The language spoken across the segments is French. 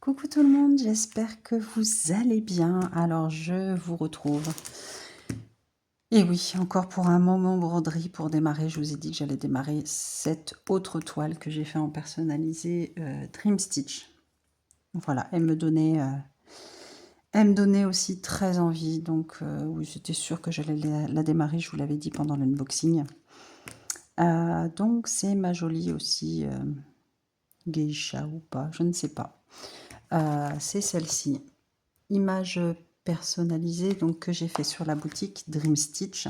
Coucou tout le monde, j'espère que vous allez bien. Alors je vous retrouve. Et oui, encore pour un moment broderie pour démarrer. Je vous ai dit que j'allais démarrer cette autre toile que j'ai fait en personnalisé Dream Stitch. Voilà, elle me donnait aussi très envie. Donc oui, j'étais sûre que j'allais la démarrer, je vous l'avais dit pendant l'unboxing. Donc c'est ma jolie aussi geisha ou pas, je ne sais pas. C'est celle-ci. Image personnalisée donc, que j'ai fait sur la boutique Dream Stitch.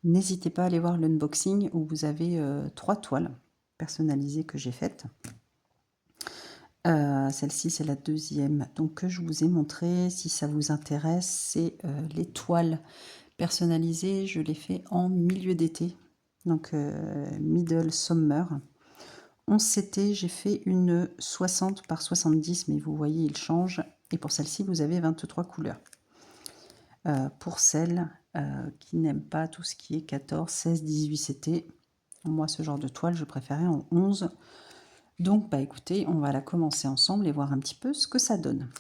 N'hésitez pas à aller voir l'unboxing où vous avez 3 toiles personnalisées que j'ai faites. Celle-ci, c'est la deuxième donc, que je vous ai montré. Si ça vous intéresse, c'est les toiles personnalisées. Je les fais en milieu d'été, donc middle summer. 11 CT, j'ai fait une 60 par 70, mais vous voyez, il change. Et pour celle-ci, vous avez 23 couleurs. Pour celles qui n'aiment pas tout ce qui est 14, 16, 18 CT. Moi, ce genre de toile, je préférais en 11. Donc, bah écoutez, on va la commencer ensemble et voir un petit peu ce que ça donne.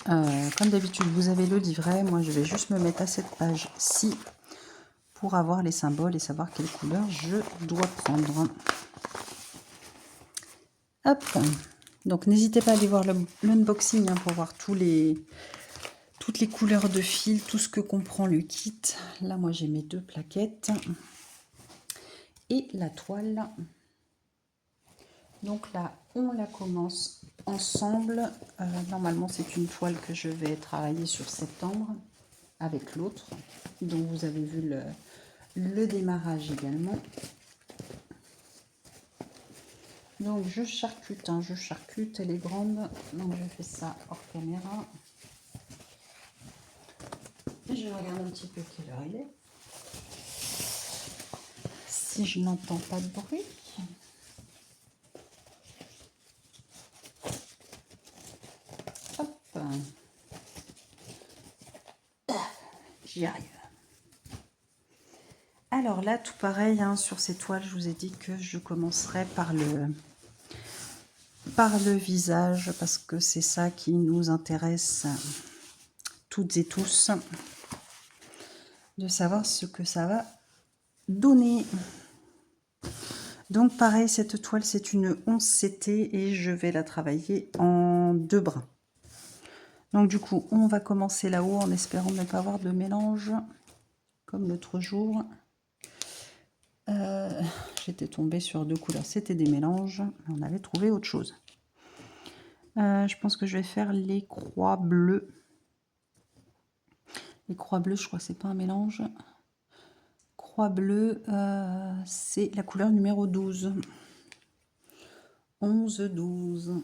Comme d'habitude, vous avez le livret. Moi, je vais juste me mettre à cette page-ci pour avoir les symboles et savoir quelle couleur je dois prendre. Hop. Donc, n'hésitez pas à aller voir l'unboxing pour voir toutes les couleurs de fil, tout ce que comprend le kit. Là, moi, j'ai mes 2 plaquettes. Et la toile. Donc là, on la commence ensemble. Normalement, c'est une toile que je vais travailler sur septembre avec l'autre. Donc, vous avez vu le démarrage également. Donc, je charcute, elle est grande. Donc, je fais ça hors caméra. Et je regarde un petit peu quelle heure il est. Si je n'entends pas de bruit. Hop. J'y arrive. Alors là, tout pareil, hein, sur ces toiles, je vous ai dit que je commencerai par le visage, parce que c'est ça qui nous intéresse toutes et tous, de savoir ce que ça va donner. Donc pareil, cette toile, c'est une 11 CT et je vais la travailler en 2 brins. Donc du coup, on va commencer là-haut en espérant ne pas avoir de mélange, comme l'autre jour. J'étais tombée sur 2 couleurs, c'était des mélanges, mais on avait trouvé autre chose. Je pense que je vais faire les croix bleues. Les croix bleues, je crois que c'est pas un mélange. Croix bleue, c'est la couleur numéro 12. 11, 12.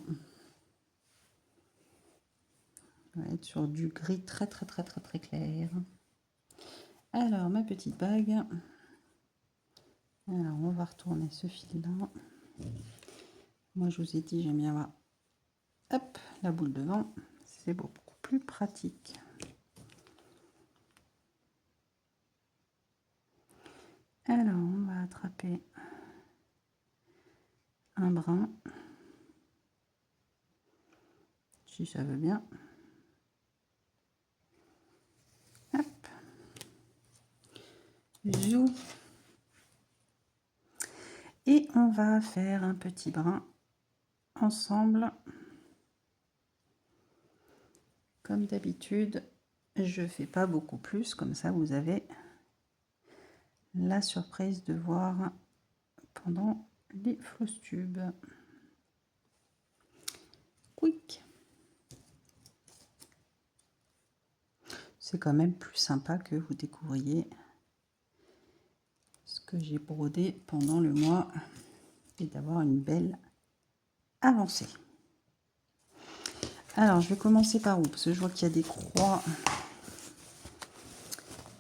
On va être sur du gris très clair. Alors, ma petite bague. Alors, on va retourner ce fil-là. Moi, je vous ai dit, j'aime bien avoir hop, la boule devant. C'est beaucoup plus pratique. Alors, on va attraper un brin. Si ça veut bien. Hop. Zou. Et on va faire un petit brin ensemble. Comme d'habitude, je fais pas beaucoup plus, comme ça vous avez la surprise de voir pendant les fausses tubes. Quick. C'est quand même plus sympa que vous découvriez ce que j'ai brodé pendant le mois et d'avoir une belle avancée. Alors, je vais commencer par où? Parce que je vois qu'il y a des croix.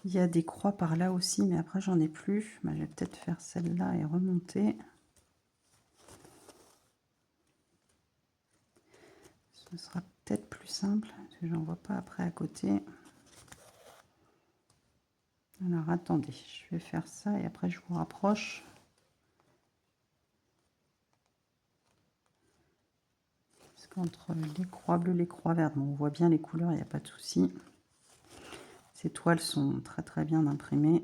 Il y a des croix par là aussi, mais après, j'en ai plus. Je vais peut-être faire celle-là et remonter. Ce sera peut-être plus simple, parce que j'en vois pas après à côté. Alors, attendez, je vais faire ça et après, je vous rapproche. Parce entre les croix bleues, les croix vertes. Bon, on voit bien les couleurs, il n'y a pas de souci. Ces toiles sont très très bien imprimées.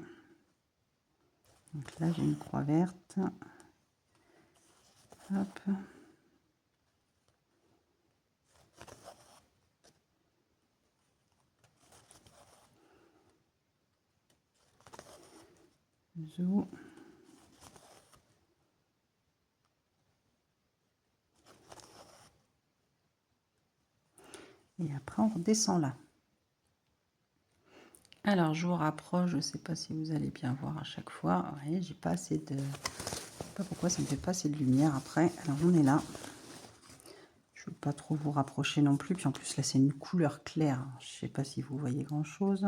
Donc là, j'ai une croix verte. Hop. Zou. Et après, on redescend là. Alors, je vous rapproche, je ne sais pas si vous allez bien voir à chaque fois. Vous voyez, j'ai pas assez de... Je sais pas pourquoi ça ne me fait pas assez de lumière après. Alors, on est là. Je ne veux pas trop vous rapprocher non plus. Puis en plus, là, c'est une couleur claire. Je ne sais pas si vous voyez grand-chose.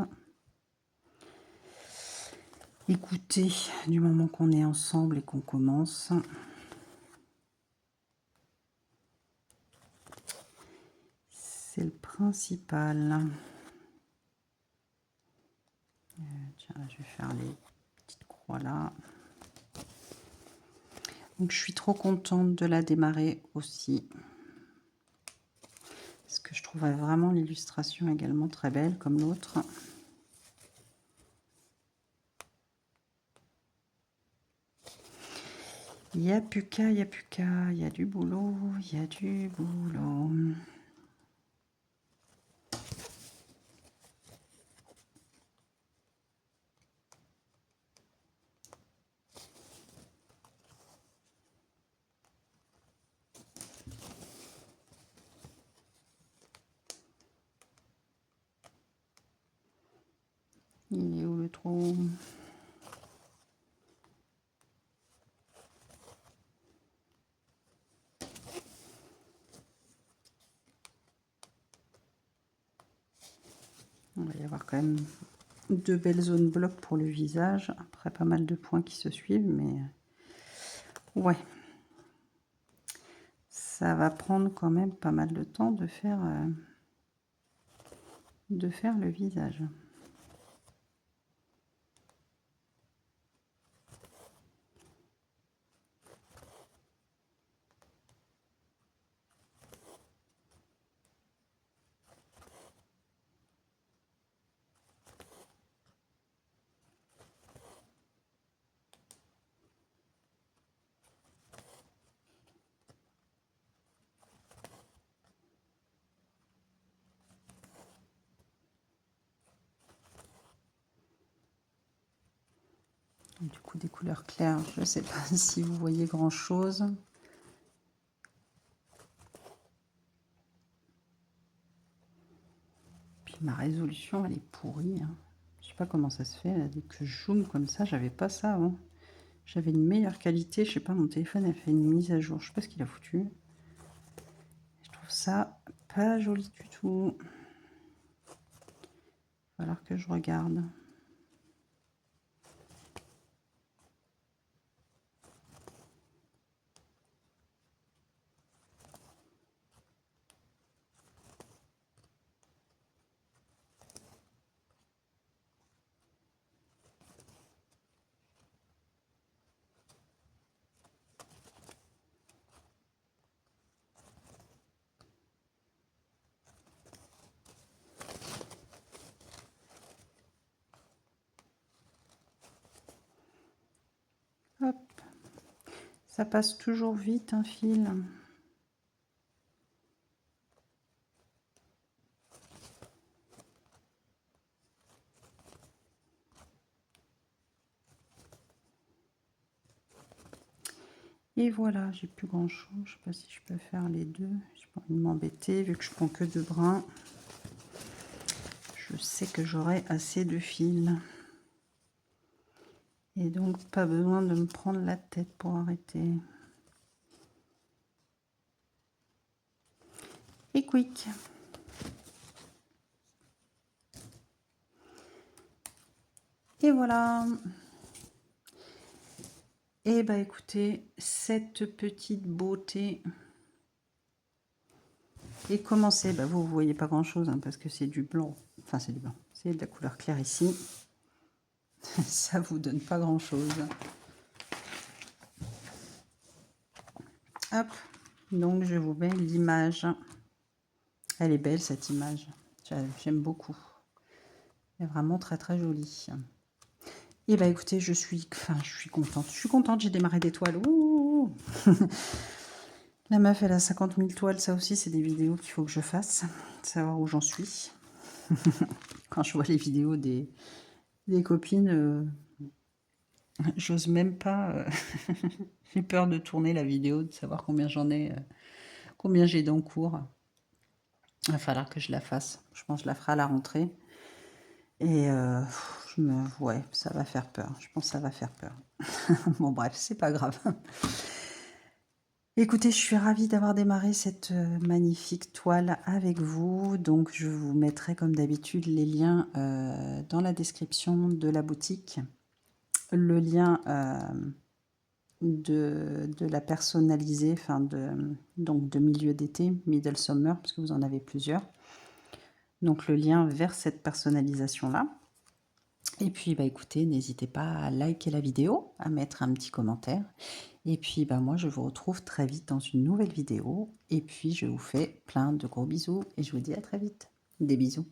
Écoutez, du moment qu'on est ensemble et qu'on commence... C'est le principal. Tiens, là, je vais faire les petites croix là. Donc, je suis trop contente de la démarrer aussi. Parce que je trouvais vraiment l'illustration également très belle, comme l'autre. Il n'y a plus qu'à, il n'y a plus qu'à. Il y a du boulot, il y a du boulot. Il est où le trou? On va y avoir quand même deux belles zones blocs pour le visage. Après, pas mal de points qui se suivent, mais ouais. Ça va prendre quand même pas mal de temps de faire le visage. Du coup, des couleurs claires, je ne sais pas si vous voyez grand-chose. Puis ma résolution, elle est pourrie. Hein. Je sais pas comment ça se fait, là, dès que je zoome comme ça, j'avais pas ça avant. J'avais une meilleure qualité, je sais pas, mon téléphone a fait une mise à jour, je sais pas ce qu'il a foutu. Je trouve ça pas joli du tout. Il va falloir que je regarde. Hop. Ça passe toujours vite un fil. Et voilà, j'ai plus grand chose. Je sais pas si je peux faire les deux. J'ai pas envie de m'embêter vu que je prends que 2 brins. Je sais que j'aurai assez de fils. Et donc pas besoin de me prendre la tête pour arrêter. Et quick. Et voilà. Et bah écoutez, cette petite beauté est commencée. Bah vous voyez pas grand chose hein, parce que c'est du blanc. Enfin c'est du blanc. C'est de la couleur claire ici. Ça vous donne pas grand chose. Hop. Donc je vous mets l'image. Elle est belle cette image. J'aime beaucoup. Elle est vraiment très très jolie. Et bah écoutez, je suis contente. Je suis contente, j'ai démarré des toiles. Ouh. La meuf, elle a 50 000 toiles. Ça aussi, c'est des vidéos qu'il faut que je fasse. Savoir où j'en suis. Quand je vois les vidéos des copines, j'ose même pas. J'ai peur de tourner la vidéo, de savoir combien j'en ai, combien j'ai d'encours. Il va falloir que je la fasse. Je pense que je la ferai à la rentrée. Et ouais, ça va faire peur. Je pense que ça va faire peur. Bon, bref, c'est pas grave. Écoutez, je suis ravie d'avoir démarré cette magnifique toile avec vous. Donc, je vous mettrai comme d'habitude les liens dans la description de la boutique. Le lien de la personnalisée, donc de milieu d'été, middle summer, parce que vous en avez plusieurs. Donc, le lien vers cette personnalisation-là. Et puis, bah, écoutez, n'hésitez pas à liker la vidéo, à mettre un petit commentaire. Et puis, bah, moi, je vous retrouve très vite dans une nouvelle vidéo. Et puis, je vous fais plein de gros bisous et je vous dis à très vite. Des bisous.